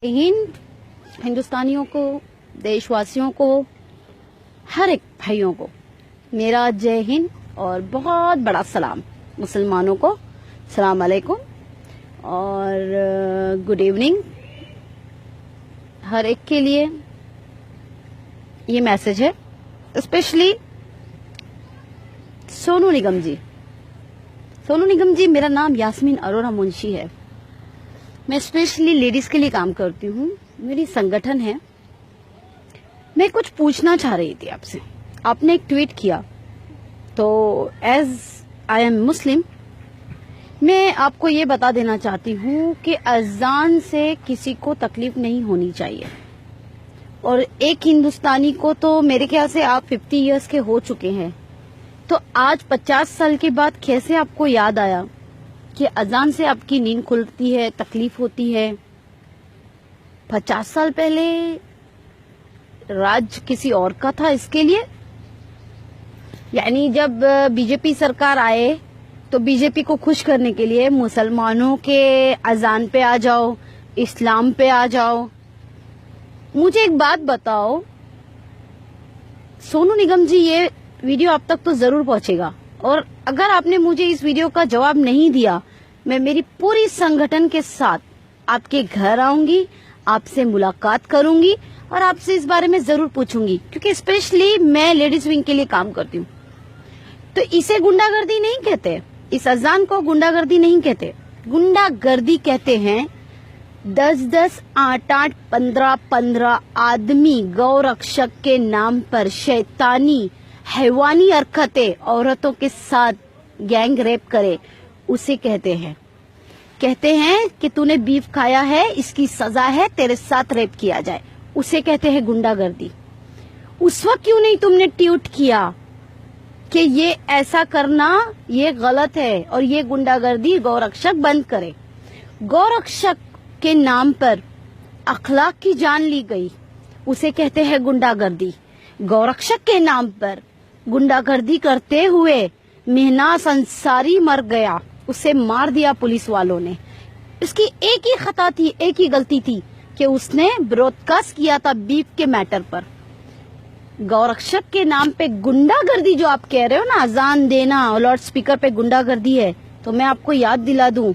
हिंद हिंदुस्तानियों को, देशवासियों को, हर एक भाइयों को मेरा जय हिंद और बहुत बड़ा सलाम। मुसलमानों को सलाम अलैकुम और गुड इवनिंग। हर एक के लिए ये मैसेज है, स्पेशली सोनू निगम जी। सोनू निगम जी, मेरा नाम यास्मीन अरोरा मुंशी है। मैं स्पेशली लेडीज के लिए काम करती हूँ, मेरी संगठन है। मैं कुछ पूछना चाह रही थी आपसे। आपने एक ट्वीट किया, तो एज आई एम मुस्लिम मैं आपको ये बता देना चाहती हूँ कि अजान से किसी को तकलीफ नहीं होनी चाहिए। और एक हिंदुस्तानी को तो मेरे ख्याल से आप 50 इयर्स के हो चुके हैं, तो आज 50 साल के बाद कैसे आपको याद आया कि अजान से आपकी नींद खुलती है, तकलीफ होती है। 50 साल पहले राज किसी और का था इसके लिए। यानी जब बीजेपी सरकार आए तो बीजेपी को खुश करने के लिए मुसलमानों के अजान पे आ जाओ, इस्लाम पे आ जाओ। मुझे एक बात बताओ सोनू निगम जी, ये वीडियो आप तक तो जरूर पहुंचेगा, और अगर आपने मुझे इस वीडियो का जवाब नहीं दिया, मैं मेरी पूरी संगठन के साथ आपके घर आऊंगी, आपसे मुलाकात करूंगी और आपसे इस बारे में जरूर पूछूंगी, क्योंकि स्पेशली मैं लेडीज विंग के लिए काम करती हूँ। तो इसे गुंडागर्दी नहीं कहते, इस अजान को गुंडागर्दी नहीं कहते। गुंडागर्दी कहते हैं 10-10, 8-8, 15-15 आदमी गौरक्षक के नाम पर शैतानी हैवानी हरकतें औरतों के साथ गैंग रेप करे, उसे कहते हैं कि तूने बीफ खाया है, इसकी सजा है तेरे साथ रेप किया जाए, उसे कहते हैं गुंडागर्दी। उस वक्त क्यों नहीं तुमने ट्वीट किया कि ये ऐसा करना ये गलत है और ये गुंडागर्दी गौरक्षक बंद करे। गौरक्षक के नाम पर अखलाक की जान ली गई, उसे कहते हैं गुंडागर्दी। गौरक्षक के नाम पर गुंडागर्दी करते हुए मेहनाज अंसारी मर गया, उसे मार दिया पुलिस वालों ने। इसकी एक ही खता थी, एक ही गलती थी कि उसने ब्रॉडकास्ट किया था बीफ के मैटर पर। गौरक्षक के नाम पे गुंडागर्दी जो आप कह रहे हो ना, अजान देना और लाउड स्पीकर पे गुंडागर्दी है, तो मैं आपको याद दिला दूं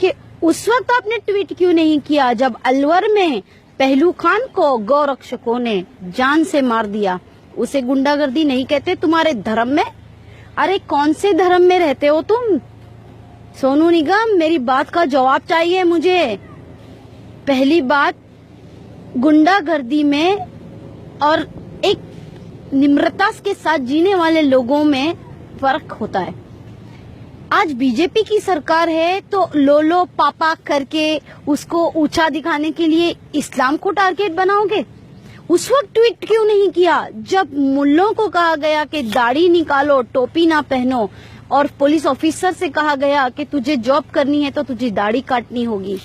कि उस वक्त आपने ट्वीट क्यों नहीं किया जब अलवर में पहलू खान को गौरक्षकों ने जान से मार दिया। उसे गुंडागर्दी नहीं कहते तुम्हारे धर्म में। अरे कौन से धर्म में रहते हो तुम? सोनू निगम, मेरी बात का जवाब चाहिए मुझे। पहली बात, गुंडागर्दी में और एक निम्रता के साथ जीने वाले लोगों में फर्क होता है। आज बीजेपी की सरकार है तो लोलो पापा करके उसको ऊंचा दिखाने के लिए इस्लाम को टारगेट बनाओगे? उस वक्त ट्वीट क्यों नहीं किया जब मुल्लों को कहा गया कि दाढ़ी निकालो, टोपी ना पहनो, और पुलिस ऑफिसर से कहा गया कि तुझे जॉब करनी है तो तुझे दाढ़ी काटनी होगी?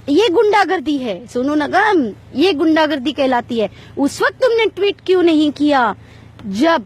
ये गुंडागर्दी है सोनू निगम, ये गुंडागर्दी कहलाती है। उस वक्त तुमने ट्वीट क्यों नहीं किया जब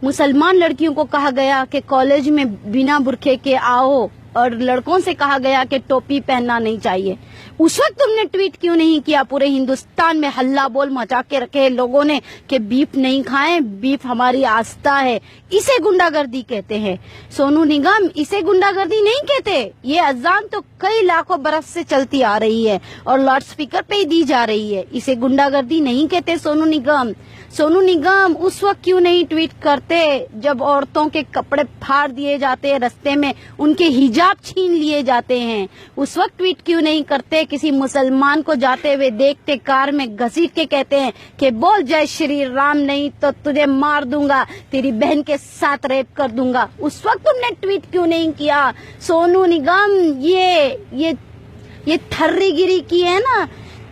मुसलमान लड़कियों को कहा गया कि कॉलेज में बिना बुरखे के आओ और लड़कों से कहा गया कि टोपी पहनना नहीं चाहिए? उस वक्त तुमने ट्वीट क्यों नहीं किया? पूरे हिंदुस्तान में हल्ला बोल मचा के रखे लोगों ने कि बीफ नहीं खाएं, बीफ हमारी आस्था है। इसे गुंडागर्दी कहते हैं सोनू निगम, इसे गुंडागर्दी नहीं कहते। ये अजान तो कई लाखों बरस से चलती आ रही है और लाउड स्पीकर पे ही दी जा रही है, इसे गुंडागर्दी नहीं कहते सोनू निगम। सोनू निगम, उस वक्त क्यों नहीं ट्वीट करते जब औरतों के कपड़े फाड़ दिए जाते हैं, रास्ते में उनके हिजाब छीन लिए जाते हैं? उस वक्त ट्वीट क्यों नहीं करते? किसी मुसलमान को जाते हुए देखते कार में घसीट के कहते हैं कि बोल जय श्री राम, नहीं तो तुझे मार दूंगा, तेरी बहन के साथ रेप कर दूंगा। उस वक्त तुमने ट्वीट क्यों नहीं किया सोनू निगम? ये ठर्रीगिरी की है ना,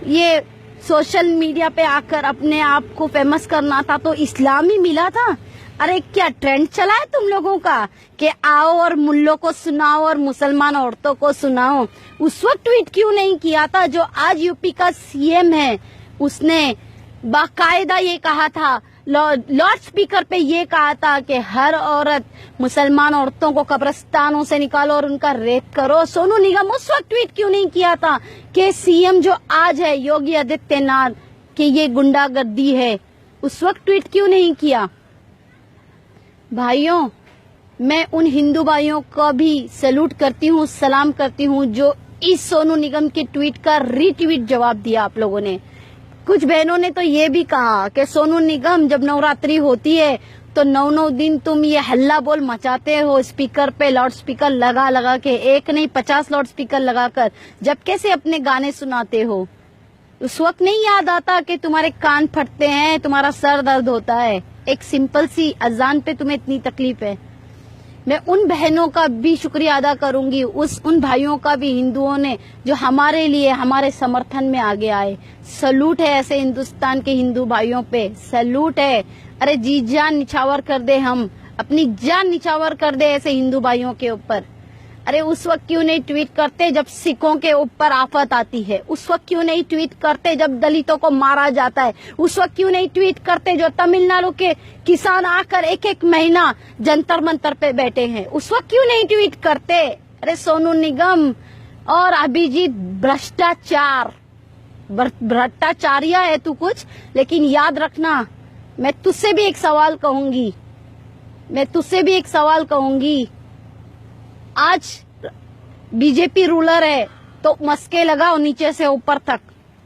ये सोशल मीडिया पे आकर अपने आप को फेमस करना था तो इस्लाम ही मिला था। अरे क्या ट्रेंड चला है तुम लोगों का कि आओ और मुल्लों को सुनाओ और मुसलमान औरतों को सुनाओ? उस वक्त ट्वीट क्यों नहीं किया था जो आज यूपी का सीएम है? उसने बाकायदा ये कहा था लाउड स्पीकर पे ये कहा था कि हर औरत मुसलमान औरतों को कब्रिस्तानों से निकालो और उनका रेप करो। सोनू निगम उस वक्त ट्वीट क्यों नहीं किया था कि सीएम जो आज है योगी आदित्यनाथ कि ये गुंडागर्दी है? उस वक्त ट्वीट क्यों नहीं किया? भाइयों, मैं उन हिंदू भाइयों को भी सैल्यूट करती हूँ, सलाम करती हूँ जो इस सोनू निगम के ट्वीट का रीट्वीट जवाब दिया आप लोगों ने। कुछ बहनों ने तो ये भी कहा कि सोनू निगम जब नवरात्रि होती है तो 9 दिन तुम ये हल्ला बोल मचाते हो स्पीकर पे, लाउड स्पीकर लगा लगा के, एक नहीं 50 लाउड स्पीकर लगाकर, जब कैसे अपने गाने सुनाते हो? उस वक्त नहीं याद आता कि तुम्हारे कान फटते हैं, तुम्हारा सर दर्द होता है, एक सिंपल सी अजान पे तुम्हें इतनी तकलीफ है। मैं उन बहनों का भी शुक्रिया अदा करूंगी, उन भाइयों का भी, हिंदुओं ने जो हमारे लिए, हमारे समर्थन में आगे आए। सैल्यूट है ऐसे हिंदुस्तान के हिंदू भाइयों पे, सैल्यूट है। अरे जी जान निछावर कर दे, हम अपनी जान निछावर कर दे ऐसे हिंदू भाइयों के ऊपर। अरे उस वक्त क्यों नहीं ट्वीट करते जब सिखों के ऊपर आफत आती है? उस वक्त क्यों नहीं ट्वीट करते जब दलितों को मारा जाता है? उस वक्त क्यों नहीं ट्वीट करते जो तमिलनाडु के किसान आकर एक महीना जंतर मंतर पे बैठे हैं? उस वक्त क्यों नहीं ट्वीट करते? अरे सोनू निगम और अभिजीत, भ्रष्टाचारिया है तू कुछ, लेकिन याद रखना, मैं तुझसे भी एक सवाल कहूंगी, आज बीजेपी रूलर है तो मस्के लगाओ नीचे से ऊपर तक,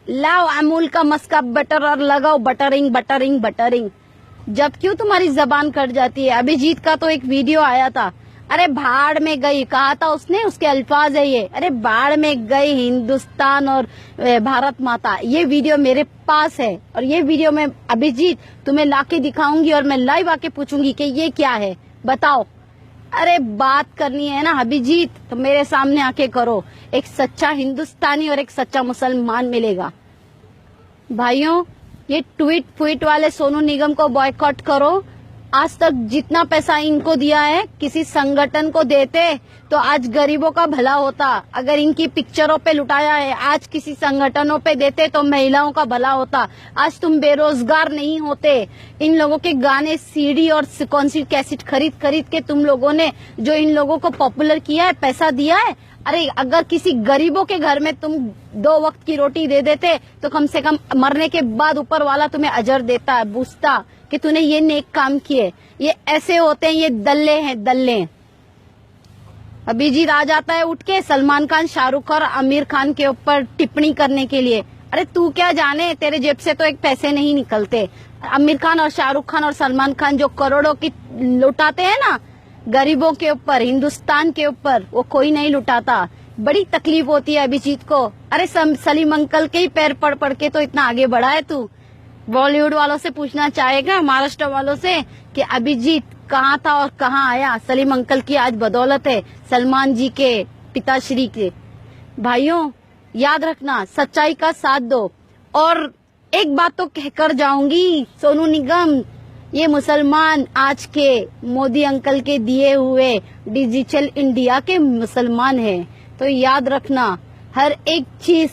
लाओ अमूल का मस्का बटर और लगाओ बटरिंग। जब क्यों तुम्हारी जबान कट जाती है? अभिजीत का तो एक वीडियो आया था, अरे भाड़ में गई कहा था उसने, उसके अल्फाज है ये, अरे भाड़ में गई हिंदुस्तान और भारत माता। ये वीडियो मेरे पास है और ये वीडियो मैं अभिजीत तुम्हें लाके दिखाऊंगी और मैं लाइव आके पूछूंगी कि ये क्या है, बताओ। अरे बात करनी है ना अभिजीत तो मेरे सामने आके करो, एक सच्चा हिंदुस्तानी और एक सच्चा मुसलमान मिलेगा। भाइयों, ये ट्वीट वाले सोनू निगम को बॉयकॉट करो। आज तक जितना पैसा इनको दिया है किसी संगठन को देते तो आज गरीबों का भला होता। अगर इनकी पिक्चरों पे लुटाया है आज किसी संगठनों पे देते तो महिलाओं का भला होता। आज तुम बेरोजगार नहीं होते। इन लोगों के गाने सीडी और कौन सी कैसेट खरीद के तुम लोगों ने जो इन लोगों को पॉपुलर किया है, पैसा दिया है। अरे अगर किसी गरीबों के घर में तुम 2 वक्त की रोटी दे देते तो कम से कम मरने के बाद ऊपर वाला तुम्हें अजर देता है, पूछता कि तूने ये नेक काम किए। ये ऐसे होते हैं, ये दल्ले हैं, दल्ले। अभिजीत आ जाता है उठ के सलमान खान, शाहरुख और आमिर खान के ऊपर टिप्पणी करने के लिए। अरे तू क्या जाने, तेरे जेब से तो एक पैसे नहीं निकलते। आमिर खान और शाहरुख खान और सलमान खान जो करोड़ों की लुटाते हैं ना गरीबों के ऊपर, हिंदुस्तान के ऊपर, वो कोई नहीं लुटाता। बड़ी तकलीफ होती है अभिजीत को। अरे सलीम अंकल के ही पैर पड़ के तो इतना आगे बढ़ा है तू। बॉलीवुड वालों से पूछना चाहेगा, महाराष्ट्र वालों से, कि अभिजीत कहाँ था और कहाँ आया? सलीम अंकल की आज बदौलत है, सलमान जी के पिताश्री के। भाइयों याद रखना, सच्चाई का साथ दो। और एक बात तो कहकर जाऊंगी, सोनू निगम ये मुसलमान आज के मोदी अंकल के दिए हुए डिजिटल इंडिया के मुसलमान हैं। तो याद रखना, हर एक चीज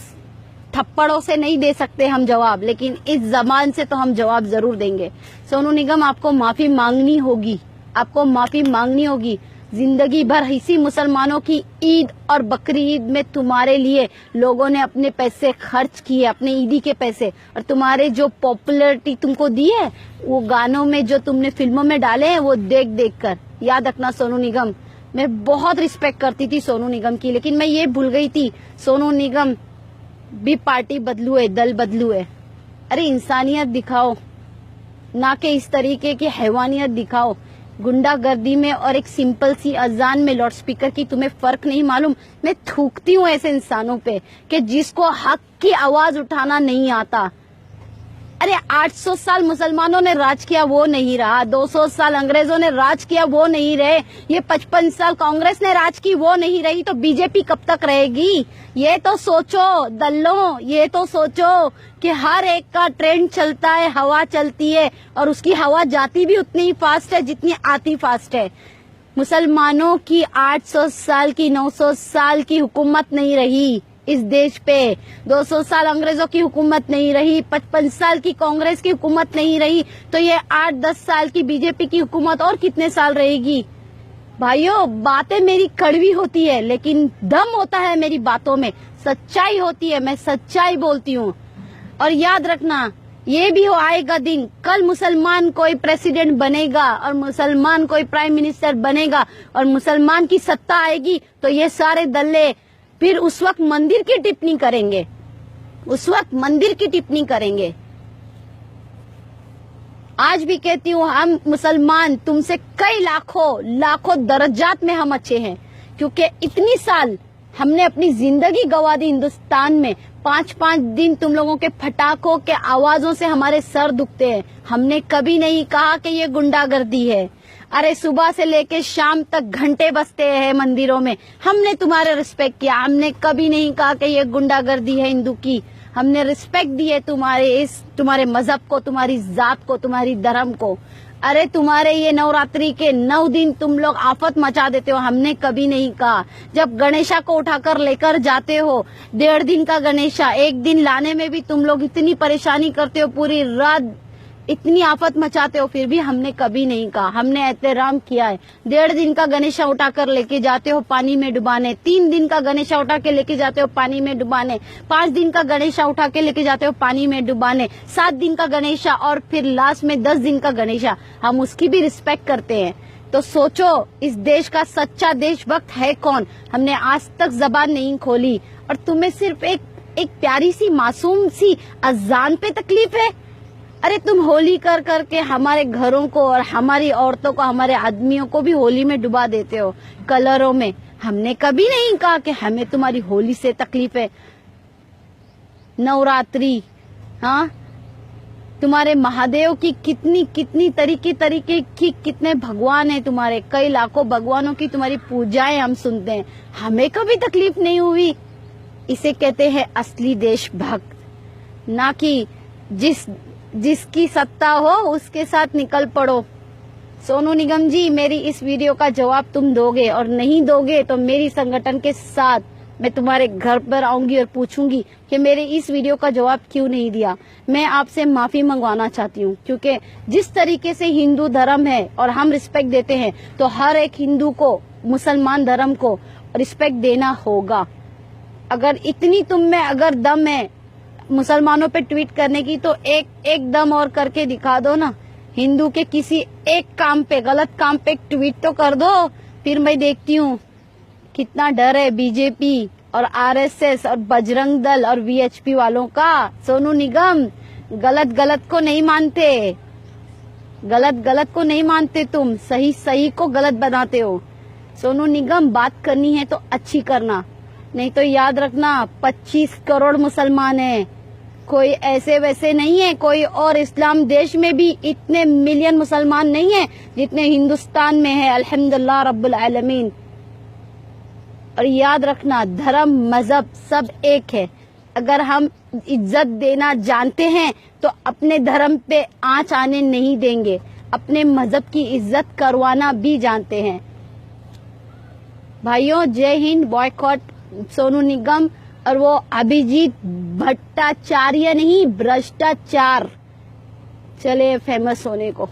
थप्पड़ों से नहीं दे सकते हम जवाब, लेकिन इस जबान से तो हम जवाब जरूर देंगे। सोनू निगम आपको माफी मांगनी होगी, आपको माफी मांगनी होगी। जिंदगी भर इसी मुसलमानों की ईद और बकरी ईद में तुम्हारे लिए लोगों ने अपने पैसे खर्च किए, अपने ईदी के पैसे, और तुम्हारे जो पॉपुलैरिटी तुमको दी है वो गानों में जो तुमने फिल्मों में डाले हैं वो देख देख कर। याद रखना सोनू निगम, मैं बहुत रिस्पेक्ट करती थी सोनू निगम की, लेकिन मैं ये भूल गई थी सोनू निगम भी पार्टी बदलू है, दल बदलू है। अरे इंसानियत दिखाओ, ना कि इस तरीके की हैवानियत दिखाओ। गुंडागर्दी में और एक सिंपल सी अजान में लाउड स्पीकर की तुम्हें फर्क नहीं मालूम। मैं थूकती हूँ ऐसे इंसानों पे कि जिसको हक की आवाज उठाना नहीं आता। अरे 800 साल मुसलमानों ने राज किया वो नहीं रहा, 200 साल अंग्रेजों ने राज किया वो नहीं रहे, ये 55 साल कांग्रेस ने राज की वो नहीं रही, तो बीजेपी कब तक रहेगी? ये तो सोचो दल्लों, ये तो सोचो कि हर एक का ट्रेंड चलता है, हवा चलती है, और उसकी हवा जाती भी उतनी ही फास्ट है जितनी आती फास्ट है। मुसलमानों की 800 साल की 900 साल की हुकूमत नहीं रही, इस देश पे। 200 साल अंग्रेजों की हुकूमत नहीं रही, 55 साल की कांग्रेस की हुकूमत नहीं रही, तो ये 8-10 साल की बीजेपी की हुकूमत और कितने साल रहेगी। भाइयों, बातें मेरी कड़वी होती है, लेकिन दम होता है मेरी बातों में, सच्चाई होती है, मैं सच्चाई बोलती हूँ। और याद रखना, ये भी आएगा दिन, कल मुसलमान कोई प्रेसिडेंट बनेगा और मुसलमान कोई प्राइम मिनिस्टर बनेगा और मुसलमान की सत्ता आएगी, तो ये सारे दल्ले फिर उस वक्त मंदिर की टिप्पणी करेंगे, उस वक्त मंदिर की टिप्पणी करेंगे। आज भी कहती हूँ, हम मुसलमान तुमसे कई लाखों दर्जात में हम अच्छे हैं, क्योंकि इतनी साल हमने अपनी जिंदगी गवा दी हिंदुस्तान में। 5-5 दिन तुम लोगों के फटाकों के आवाजों से हमारे सर दुखते हैं। हमने कभी नहीं कहा कि ये गुंडागर्दी है। अरे सुबह से लेके शाम तक घंटे बजते हैं मंदिरों में, हमने तुम्हारे रिस्पेक्ट किया। हमने कभी नहीं कहा कि ये गुंडागर्दी है हिंदू की। हमने रिस्पेक्ट दी है तुम्हारे मजहब को, तुम्हारी जात को, तुम्हारी धर्म को। अरे तुम्हारे ये नवरात्रि के 9 दिन तुम लोग आफत मचा देते हो, हमने कभी नहीं कहा। जब गणेशा को उठाकर लेकर जाते हो, 1.5 दिन का गणेशा, 1 दिन लाने में भी तुम लोग इतनी परेशानी करते हो, पूरी रात इतनी आफत मचाते हो, फिर भी हमने कभी नहीं कहा। हमने एहतराम किया है। 1.5 दिन का गणेशा उठाकर लेके जाते हो पानी में डुबाने, 3 दिन का गणेशा उठा के लेके जाते हो पानी में डुबाने, 5 दिन का गणेशा उठा के लेके जाते हो पानी में डुबाने, 7 दिन का गणेशा और फिर लास्ट में 10 दिन का गणेशा, हम उसकी भी रिस्पेक्ट करते हैं। तो सोचो, इस देश का सच्चा देशभक्त है कौन? हमने आज तक जबान नहीं खोली, और तुम्हें सिर्फ एक प्यारी सी मासूम सी अजान पे तकलीफ है। अरे तुम होली कर करके हमारे घरों को और हमारी औरतों को, हमारे आदमियों को भी होली में डुबा देते हो, कलरों में। हमने कभी नहीं कहा कि हमें तुम्हारी होली से तकलीफ है। नवरात्रि, हाँ, तुम्हारे महादेव की कितनी तरीके की कितने भगवान है तुम्हारे, कई लाखों भगवानों की तुम्हारी पूजाएं हम सुनते हैं, हमें कभी तकलीफ नहीं हुई। इसे कहते हैं असली देशभक्त, ना कि जिसकी सत्ता हो उसके साथ निकल पड़ो। सोनू निगम जी, मेरी इस वीडियो का जवाब तुम दोगे, और नहीं दोगे तो मेरी संगठन के साथ मैं तुम्हारे घर पर आऊंगी और पूछूंगी कि मेरे इस वीडियो का जवाब क्यों नहीं दिया। मैं आपसे माफी मंगवाना चाहती हूँ, क्योंकि जिस तरीके से हिंदू धर्म है और हम रिस्पेक्ट देते हैं, तो हर एक हिंदू को, मुसलमान धर्म को रिस्पेक्ट देना होगा। अगर इतनी तुम में अगर दम है मुसलमानों पे ट्वीट करने की, तो एक दम और करके दिखा दो ना। हिंदू के किसी एक काम पे, गलत काम पे एक ट्वीट तो कर दो, फिर मैं देखती हूँ कितना डर है बीजेपी और आरएसएस और बजरंग दल और वीएचपी वालों का। सोनू निगम, गलत को नहीं मानते, गलत को नहीं मानते तुम, सही को गलत बनाते हो। सोनू निगम, बात करनी है तो अच्छी करना, नहीं तो याद रखना 25 करोड़ मुसलमान हैं, कोई ऐसे वैसे नहीं है। कोई और इस्लाम देश में भी इतने मिलियन मुसलमान नहीं है जितने हिंदुस्तान में है, अल्हम्दुलिल्लाह रब्बुल आलमीन। और याद रखना, धर्म मजहब सब एक है। अगर हम इज्जत देना जानते हैं तो अपने धर्म पे आंच आने नहीं देंगे, अपने मजहब की इज्जत करवाना भी जानते हैं। भाइयों, जय हिंद। बॉयकॉट सोनू निगम और वो अभिजीत भट्टाचार्य नहीं, भ्रष्टाचार। चले फेमस होने को।